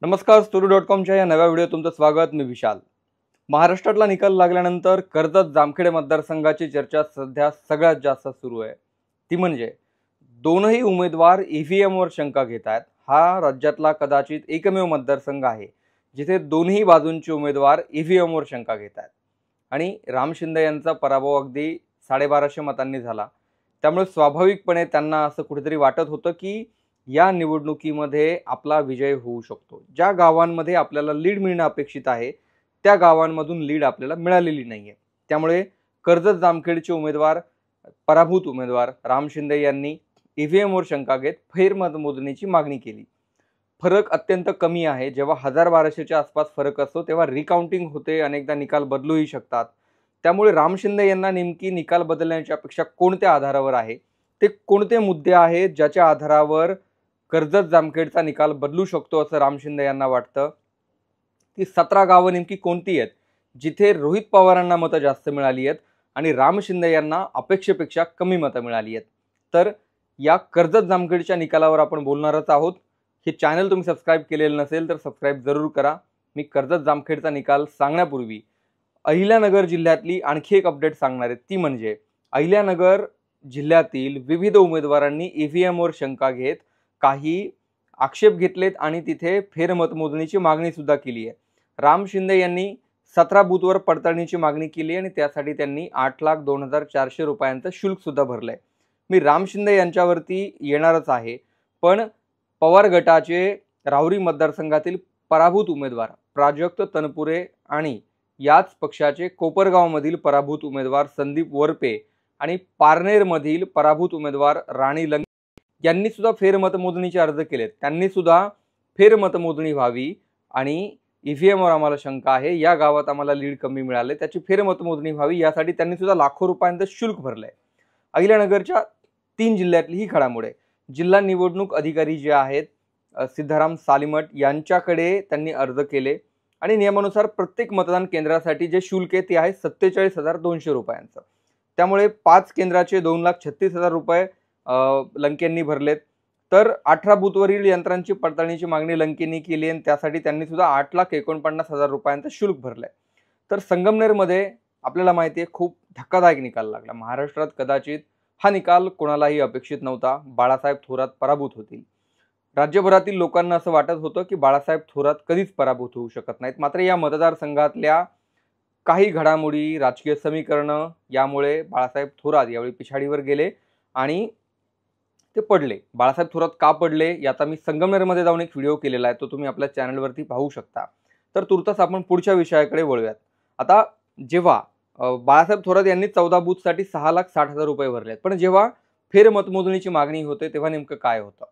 नमस्कार, story.com या नव्या व्हिडिओ तुमचं स्वागत. मी विशाल. महाराष्ट्रातला निकाल लागल्यानंतर कर्जत जामखेड मतदारसंघाची चर्चा सध्या सगळ्यात जास्त सुरू आहे. ती म्हणजे दोनही उमेदवार ईव्हीएमवर शंका घेत आहेत. हा राज्यातला कदाचित एकमेव मतदारसंघ आहे जिथे दोन्ही बाजूंचे उमेदवार ईव्हीएमवर शंका घेत आहेत. आणि राम शिंदे यांचा पराभव अगदी 1250 मतांनी झाला. त्यामुळे स्वाभाविकपणे त्यांना असं कुठेतरी वाटत होतं की या निवडणुकीमध्ये आपला विजय होऊ शकतो. ज्या गावांमध्ये आपल्याला लीड मिळणं अपेक्षित आहे त्या गावांमधून लीड आपल्याला मिळालेली नाहीये. त्यामुळे कर्जत जामखेडचे पराभूत उमेदवार राम शिंदे यांनी ईव्हीएमवर शंका घेत फेरमतमोजणीची मागणी केली. फरक अत्यंत कमी आहे. जेव्हा 1250च्या आसपास फरक असतो तेव्हा रिकाउंटिंग होते, अनेकदा निकाल बदलूही शकतात. त्यामुळे राम शिंदे यांना नेमकी निकाल बदलण्याची अपेक्षा कोणत्या आधारावर आहे, ते कोणते मुद्दे आहेत ज्याच्या आधारावर कर्जत जामखेडचा निकाल बदलू शकतो असं राम शिंदे यांना वाटतं. ती 17 गावं नेमकी कोणती आहेत जिथे रोहित पवारांना मतं जास्त मिळाली आहेत आणि राम शिंदे यांना अपेक्षेपेक्षा कमी मतं मिळाली आहेत. तर या कर्जत जामखेडच्या निकालावर आपण बोलणारच आहोत. हे चॅनल तुम्ही सबस्क्राईब केलेलं नसेल तर सबस्क्राईब जरूर करा. मी कर्जत जामखेडचा निकाल सांगण्यापूर्वी अहिल्यानगर जिल्ह्यातली आणखी एक अपडेट सांगणार आहे. ती म्हणजे अहिल्यानगर जिल्ह्यातील विविध उमेदवारांनी ईव्हीएमवर शंका घेत काही आक्षेप घेतलेत आणि तिथे फेरमतमोजणीची मागणी सुद्धा केली आहे. राम शिंदे यांनी 17 बूथवर पडताळणीची मागणी केली आणि त्यासाठी त्यांनी 8,02,400 रुपयांचं शुल्क सुद्धा भरलंय. मी राम शिंदे यांच्यावरती येणारच आहे, पण पवार गटाचे राहुरी मतदारसंघातील पराभूत उमेदवार प्राजक्त तनपुरे आणि याच पक्षाचे कोपरगावमधील पराभूत उमेदवार संदीप वरपे आणि पारनेरमधील पराभूत उमेदवार राणी लंके यांनी सुद्धा फेरमतमोजणीचे अर्ज केलेत. त्यांनी सुद्धा फेरमतमोजणी व्हावी आणि ईव्हीएमवर आम्हाला शंका आहे, या गावात आम्हाला लीड कमी मिळाले, त्याची फेरमतमोजणी व्हावी यासाठी त्यांनी सुद्धा लाखो रुपयांचं शुल्क भरलंय. अहिल्यानगरच्या 3 जिल्ह्यातली ही घडामोड आहे. जिल्हा निवडणूक अधिकारी जे आहेत सिद्धाराम सालिमठ यांच्याकडे त्यांनी अर्ज केले आणि नियमानुसार प्रत्येक मतदान केंद्रासाठी जे शुल्क आहे ते आहे 47,200 रुपयांचं. त्यामुळे 5 केंद्राचे 2,36,000 रुपये लंकेंनी भरलेत. तर 18 बूथवरील यंत्रांची पडताळणीची मागणी लंकेंनी केली आणि त्यासाठी त्यांनी सुद्धा 8,49,000 रुपयांचं शुल्क भरलंय. तर संगमनेरमध्ये आपल्याला माहिती आहे खूप धक्कादायक निकाल लागला. महाराष्ट्रात कदाचित हा निकाल कोणालाही अपेक्षित नव्हता. बाळासाहेब थोरात पराभूत होतील. राज्यभरातील लोकांना असं वाटत होतं की बाळासाहेब थोरात कधीच पराभूत होऊ शकत नाहीत. मात्र या मतदारसंघातल्या काही घडामोडी, राजकीय समीकरणं यामुळे बाळासाहेब थोरात यावेळी पिछाडीवर गेले आणि ते पडले. बाळासाहेब थोरात का पडले याचा मी संगमनेरमध्ये जाऊन एक व्हिडिओ केलेला आहे, तो तुम्ही आपल्या चॅनलवरती पाहू शकता. तर तुर्तास आपण पुढच्या विषयाकडे वळूयात. आता जेव्हा बाळासाहेब थोरात यांनी 14 बूथसाठी 6,60,000 रुपये भरलेत, पण जेव्हा फेरमतमोजणीची मागणी होते तेव्हा नेमकं काय होतं?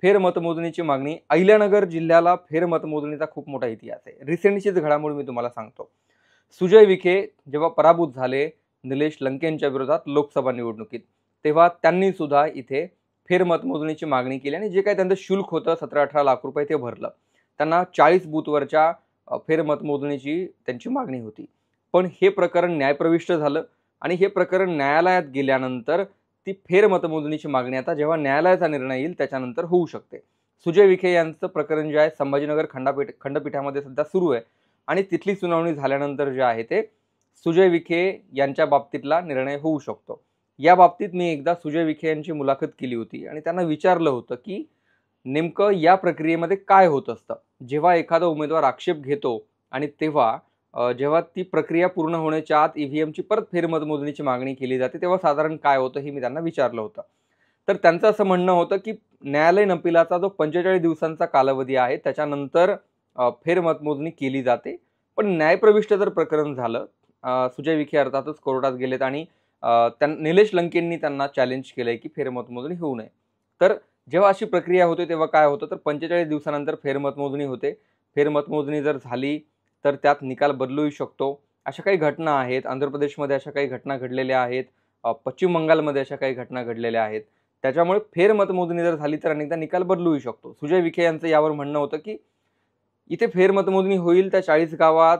फेरमतमोजणीची मागणी, अहिल्यानगर जिल्ह्याला फेरमतमोजणीचा खूप मोठा इतिहास आहे. रिसेंटचीच घडामोड मी तुम्हाला सांगतो. सुजय विखे जेव्हा पराभूत झाले निलेश लंकेंच्या विरोधात लोकसभा निवडणुकीत, तेव्हा त्यांनी सुद्धा इथे फेरमतमोजणीची मागणी केली आणि जे काही त्यांचं शुल्क होतं 17-18 लाख रुपये ते भरलं. त्यांना 40 बूथवरच्या फेरमतमोजणीची त्यांची मागणी होती. पण हे प्रकरण न्यायप्रविष्ट झालं आणि हे प्रकरण न्यायालयात गेल्यानंतर ती फेरमतमोजणीची मागणी आता जेव्हा न्यायालयाचा निर्णय येईल त्याच्यानंतर होऊ शकते. सुजय विखे यांचं प्रकरण जे आहे संभाजीनगर खंडपीठामध्ये सध्या सुरू आहे आणि तिथली सुनावणी झाल्यानंतर जे आहे ते सुजय विखे यांच्या बाबतीतला निर्णय होऊ शकतो. या बाबतीत मी एकदा सुजय विखे यांची मुलाखत केली होती आणि त्यांना विचारलं होतं की नेमकं या प्रक्रियेमध्ये काय होत असतं जेव्हा एखादा उमेदवार आक्षेप घेतो आणि तेव्हा जेव्हा ती प्रक्रिया पूर्ण होण्याच्या आत ईव्हीएमची परत फेरमतमोजणीची मागणी केली जाते तेव्हा साधारण काय होतं हे मी त्यांना विचारलं होतं. तर त्यांचं असं म्हणणं होतं की न्यायालयीन अपीलाचा जो 45 दिवसांचा कालावधी आहे त्याच्यानंतर फेरमतमोजणी केली जाते. पण न्यायप्रविष्ट जर प्रकरण झालं, सुजय विखे अर्थातच कोर्टात गेलेत आणि निलेश लंकेंनी त्यांना चॅलेंज केलंय की फेरमतमोजणी होऊ नये. तर जेव्हा अशी प्रक्रिया होते तेव्हा काय होतं, तर 45 दिवसानंतर फेरमतमोजणी होते. फेरमतमोजणी जर झाली तर त्यात निकाल बदलूही शकतो. अशा काही घटना आहेत. आंध्र प्रदेशमध्ये अशा काही घटना घडलेल्या आहेत. पश्चिम बंगालमध्ये अशा काही घटना घडलेल्या आहेत. त्याच्यामुळे फेरमतमोजणी जर झाली तर अनेकदा निकाल बदलूही शकतो. सुजय विखे यांचं यावर म्हणणं होतं की इथे फेरमतमोजणी होईल त्या 40 गावात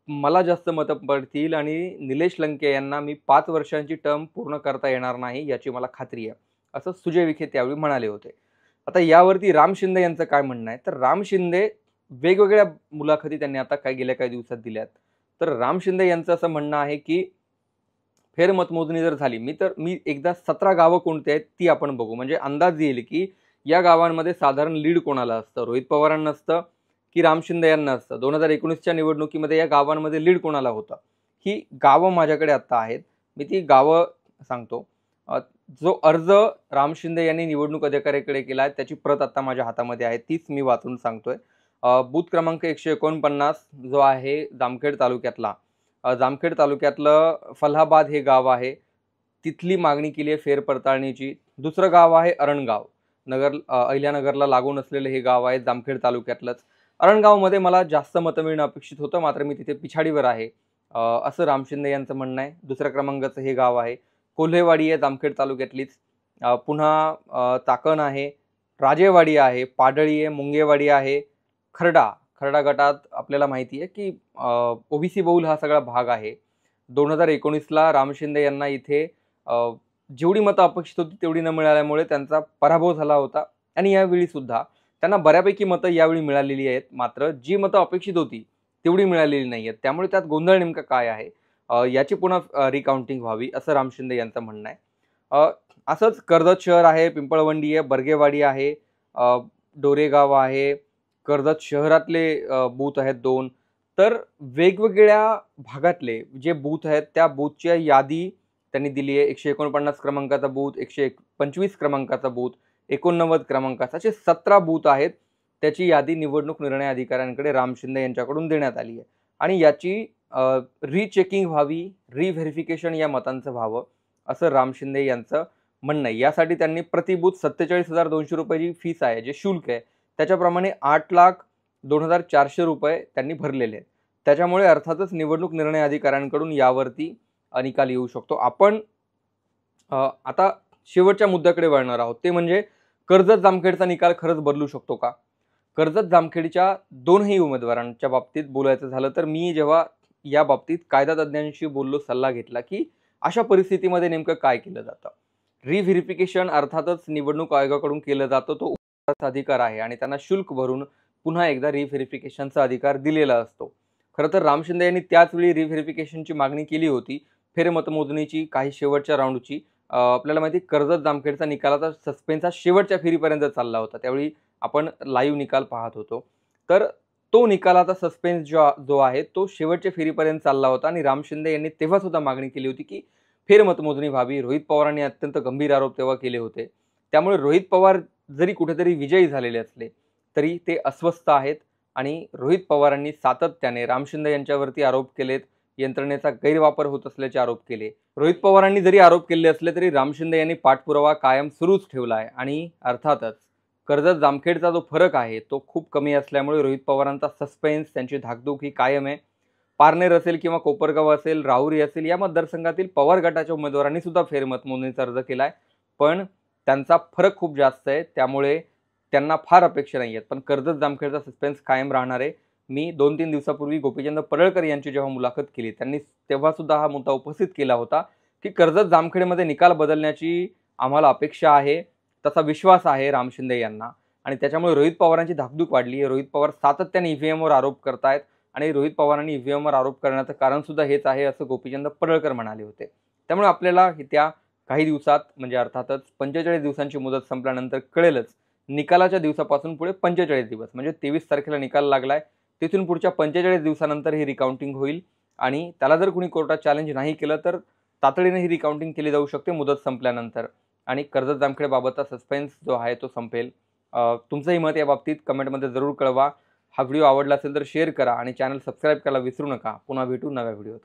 मला जास्त मतं पडतील आणि निलेश लंके यांना मी 5 वर्षांची टर्म पूर्ण करता येणार नाही याची मला खात्री आहे, असं सुजय विखे त्यावेळी म्हणाले होते. आता यावरती राम शिंदे यांचं काय म्हणणं आहे, तर राम शिंदे वेगवेगळ्या मुलाखती त्यांनी आता गेल्या काही दिवसात दिल्यात. तर राम शिंदे यांचं असं म्हणणं आहे की फेरमतमोजणी जर झाली मी एकदा 17 गावं कोणती आहेत ती आपण बघू, म्हणजे अंदाज येईल की या गावांमध्ये साधारण लीड कोणाला असतं, रोहित पवारांना असतं की राम शिंदे यांना असतं. 2019च्या निवडणुकीमध्ये या गावांमध्ये लीड कोणाला होतं. ही गावं माझ्याकडे आता आहेत, मी ती गावं सांगतो. जो अर्ज राम शिंदे यांनी निवडणूक अधिकाऱ्याकडे केला आहे त्याची प्रत आता माझ्या हातामध्ये आहे, तीच मी वाचून सांगतोय. बूथ क्रमांक 149 जो आहे जामखेड तालुक्यातला, जामखेड तालुक्यातलं फल्हाबाद हे गाव आहे. तिथली मागणी केली आहे फेरपडताळणीची. दुसरं गाव आहे अरणगाव, अहिल्यानगरला लागून असलेलं हे गाव आहे, जामखेड तालुक्यातलंच. अरणगावमध्ये मला जास्त मतं मिळणं अपेक्षित होतं, मात्र मी तिथे पिछाडीवर आहे असं राम शिंदे यांचं म्हणणं आहे. दुसऱ्या क्रमांकाचं हे गाव आहे. कोल्हेवाडी आहे जामखेड तालुक्यातलीच. पुन्हा चाकण आहे, राजेवाडी आहे, पाडळी आहे, मुंगेवाडी आहे, खर्डा गटात आपल्याला माहिती आहे की ओबीसी बहुल हा सगळा भाग आहे. 2019ला राम शिंदे यांना इथे जेवढी मतं अपेक्षित होती तेवढी न मिळाल्यामुळे त्यांचा पराभव झाला होता आणि यावेळी सुद्धा त्यांना बऱ्यापैकी मतं यावेळी मिळालेली आहेत, मात्र जी मतं अपेक्षित होती तेवढी मिळालेली नाही आहेत. त्यामुळे त्यात गोंधळ नेमका काय आहे याची पुन्हा रिकाउंटिंग व्हावी असं राम शिंदे यांचं म्हणणं आहे. असंच कर्जत शहर आहे, पिंपळवंडी आहे, बर्गेवाडी आहे, डोरेगाव आहे, कर्जत शहरातले बूथ आहेत 2. तर वेगवेगळ्या भागातले जे बूथ आहेत त्या बूथच्या यादी त्यांनी दिली आहे. 149 क्रमांकाचा बूथ, 125 क्रमांकाचा बूथ, 89 क्रमांकाचा, असे 17 बूथ आहेत. त्याची यादी निवडणूक निर्णय अधिकाऱ्यांकडे राम शिंदे यांच्याकडून देण्यात आली आहे आणि याची रिचेकिंग व्हावी, रिव्हेरिफिकेशन या मतांचं व्हावं असं राम शिंदे यांचं म्हणणं आहे. यासाठी त्यांनी प्रति बूथ 47,200 रुपयाची फीस आहे, जे शुल्क आहे, त्याच्याप्रमाणे 8,02,400 रुपये त्यांनी भरलेले आहेत. त्याच्यामुळे अर्थातच निवडणूक निर्णय अधिकाऱ्यांकडून यावरती निकाल येऊ शकतो. आपण आता शेवटच्या मुद्द्याकडे वळणार आहोत, ते म्हणजे कर्जत जामखेडचा निकाल खरंच बदलू शकतो का? कर्जत जामखेडच्या दोनही उमेदवारांच्या बाबतीत बोलायचं झालं तर मी जेव्हा या बाबतीत कायदा तज्ज्ञांशी बोललो, सल्ला घेतला की अशा परिस्थितीमध्ये नेमकं काय केलं जातं. रिव्हेरिफिकेशन अर्थातच निवडणूक आयोगाकडून केलं जातं, तो अधिकार आहे आणि त्यांना शुल्क भरून पुन्हा एकदा रिव्हेरिफिकेशनचा अधिकार दिलेला असतो. खरं तर राम शिंदे यांनी त्याच वेळी रिव्हेरिफिकेशनची मागणी केली होती, फेरमतमोजणीची काही शेवटच्या राऊंडची. आपल्याला माहिती कर्जत जामखेडचा निकालाचा सस्पेन्स हा शेवटच्या फेरीपर्यंत चालला होता, त्यावेळी आपण लाईव्ह निकाल पाहत होतो. तर तो निकालाचा सस्पेन्स जो आहे तो शेवटच्या फेरीपर्यंत चालला होता आणि राम शिंदे यांनी तेव्हा सुद्धा मागणी केली होती की फेरमतमोजणी व्हावी. रोहित पवारांनी अत्यंत गंभीर आरोप तेव्हा केले होते. त्यामुळे रोहित पवार जरी कुठेतरी विजयी झालेले असले तरी ते अस्वस्थ आहेत आणि रोहित पवारांनी सातत्याने राम शिंदे यांच्यावरती आरोप केलेत, यंत्रणेचा गैरवापर होत असल्याचे आरोप केले. रोहित पवारांनी जरी आरोप केले असले तरी राम शिंदे यांनी पाठपुरावा कायम सुरूच ठेवला आहे आणि अर्थातच कर्जत जामखेडचा जो फरक आहे तो खूप कमी असल्यामुळे रोहित पवारांचा सस्पेन्स, त्यांची धाकधूक ही कायम आहे. पारनेर असेल किंवा कोपरगाव असेल, राहुरी असेल, या मतदारसंघातील पवार गटाच्या उमेदवारांनी सुद्धा फेरमतमोजणीचा अर्ज केलाय, पण त्यांचा फरक खूप जास्त आहे, त्यामुळे त्यांना फार अपेक्षा नाही आहेत. पण कर्जत जामखेडचा सस्पेन्स कायम राहणार आहे. मी 2-3 दिवसापूर्वी गोपीचंद पडळकर यांची जेव्हा मुलाखत केली त्यांनी तेव्हा सुद्धा हा मुद्दा उपस्थित केला होता की कर्जत जामखेडमध्ये निकाल बदलण्याची आम्हाला अपेक्षा आहे, तसा विश्वास आहे राम शिंदे यांना आणि त्याच्यामुळे रोहित पवारांची धाकधूक वाढली आहे. रोहित पवार सातत्याने ईव्हीएमवर आरोप करतायत आणि रोहित पवारांनी ईव्हीएमवर आरोप करण्याचं कारण सुद्धा हेच आहे असं गोपीचंद पडळकर म्हणाले होते. त्यामुळे आपल्याला त्या काही दिवसात, म्हणजे अर्थातच 45 दिवसांची मुदत संपल्यानंतर कळेलच. निकालाच्या दिवसापासून पुढे 45 दिवस, म्हणजे 23 तारखेला निकाल लागलाय, तिथून पुढच्या 45 दिवसानंतर ही रिकाउंटिंग होईल आणि त्याला जर कुणी कोर्टात चॅलेंज नाही केलं तर तातडीने ही रिकाउंटिंग केली जाऊ शकते मुदत संपल्यानंतर आणि कर्जत जामखेडबाबतचा सस्पेन्स जो आहे तो संपेल. तुमचंही मत या बाबतीत कमेंटमध्ये जरूर कळवा. हा व्हिडिओ आवडला असेल तर शेअर करा आणि चॅनल सबस्क्राईब करायला विसरू नका. पुन्हा भेटू नव्या व्हिडिओत.